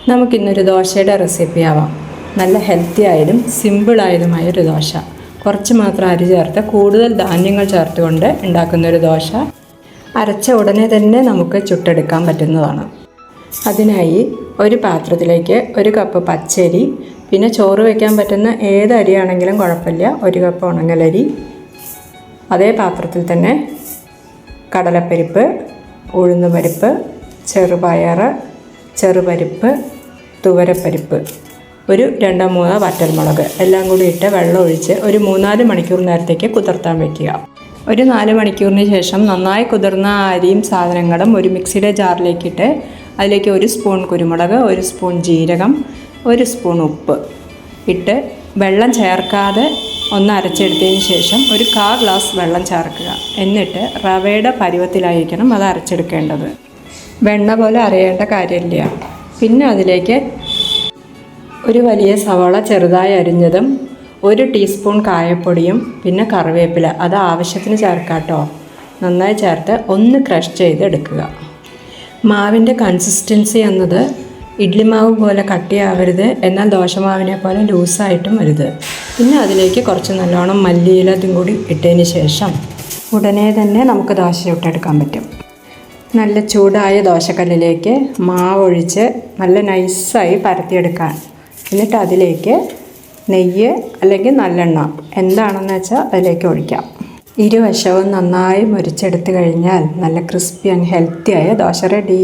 നമുക്കിന്നൊരു ദോശയുടെ റെസിപ്പി ആവാം. നല്ല ഹെൽത്തി ആയതും സിമ്പിളായതുമായൊരു ദോശ. കുറച്ച് മാത്രം അരി ചേർത്ത് കൂടുതൽ ധാന്യങ്ങൾ ചേർത്തുകൊണ്ട് ഉണ്ടാക്കുന്നൊരു ദോശ അരച്ച ഉടനെ തന്നെ നമുക്ക് ചുട്ടെടുക്കാൻ പറ്റുന്നതാണ്. അതിനായി ഒരു പാത്രത്തിലേക്ക് 1 കപ്പ് പച്ചരി, പിന്നെ ചോറ് വയ്ക്കാൻ പറ്റുന്ന ഏത് അരിയാണെങ്കിലും കുഴപ്പമില്ല, 1 കപ്പ് ഉണങ്ങലരി. അതേ പാത്രത്തിൽ തന്നെ കടലപ്പരിപ്പ്, ഉഴുന്നുപരിപ്പ്, ചെറുപയർ, ചെറുപരിപ്പ്, തുവരപ്പരിപ്പ്, ഒരു 2-3 വറ്റൽമുളക് എല്ലാം കൂടി ഇട്ട് വെള്ളം ഒഴിച്ച് ഒരു 3-4 മണിക്കൂർ നേരത്തേക്ക് കുതിർത്താൻ വയ്ക്കുക. ഒരു 4 മണിക്കൂറിന് ശേഷം നന്നായി കുതിർന്ന അരിയും സാധനങ്ങളും ഒരു മിക്സിയുടെ ജാറിലേക്കിട്ട് അതിലേക്ക് 1 സ്പൂൺ കുരുമുളക്, 1 സ്പൂൺ ജീരകം, 1 സ്പൂൺ ഉപ്പ് ഇട്ട് വെള്ളം ചേർക്കാതെ ഒന്ന് അരച്ചെടുത്തതിന് ശേഷം ഒരു 1/4 ഗ്ലാസ് വെള്ളം ചേർക്കുക. എന്നിട്ട് റവയുടെ പരുവത്തിലായിരിക്കണം അത് അരച്ചെടുക്കേണ്ടത്. വെണ്ണ പോലെ അരയേണ്ട കാര്യമില്ല. പിന്നെ അതിലേക്ക് ഒരു വലിയ സവാള ചെറുതായി അരിഞ്ഞതും 1 ടീസ്പൂൺ കായപ്പൊടിയും പിന്നെ കറിവേപ്പില അത് ആവശ്യത്തിന് ചേർക്കാം കേട്ടോ. നന്നായി ചേർത്ത് ഒന്ന് ക്രഷ് ചെയ്തെടുക്കുക. മാവിൻ്റെ കൺസിസ്റ്റൻസി എന്നത് ഇഡ്ഡലി മാവ് പോലെ കട്ടിയാവരുത്, എന്നാൽ ദോശമാവിനെ പോലെ ലൂസായിട്ടും വരുത്. പിന്നെ അതിലേക്ക് കുറച്ച് നല്ലോണം മല്ലിയില ഇതും കൂടി ഇട്ടതിന് ശേഷം ഉടനെ തന്നെ നമുക്ക് ദോശ ചുട്ടെടുക്കാൻ പറ്റും. നല്ല ചൂടായ ദോശക്കല്ലിലേക്ക് മാവ് ഒഴിച്ച് നല്ല നൈസായി പരത്തിയെടുക്കാൻ. എന്നിട്ട് അതിലേക്ക് നെയ്യ് അല്ലെങ്കിൽ നല്ലെണ്ണ എന്താണെന്ന് വെച്ചാൽ അതിലേക്ക് ഒഴിക്കാം. ഇരുവശവും നന്നായി മുരിച്ചെടുത്ത് കഴിഞ്ഞാൽ നല്ല ക്രിസ്പി ആൻഡ് ഹെൽത്തി ആയ ദോശ റെഡി.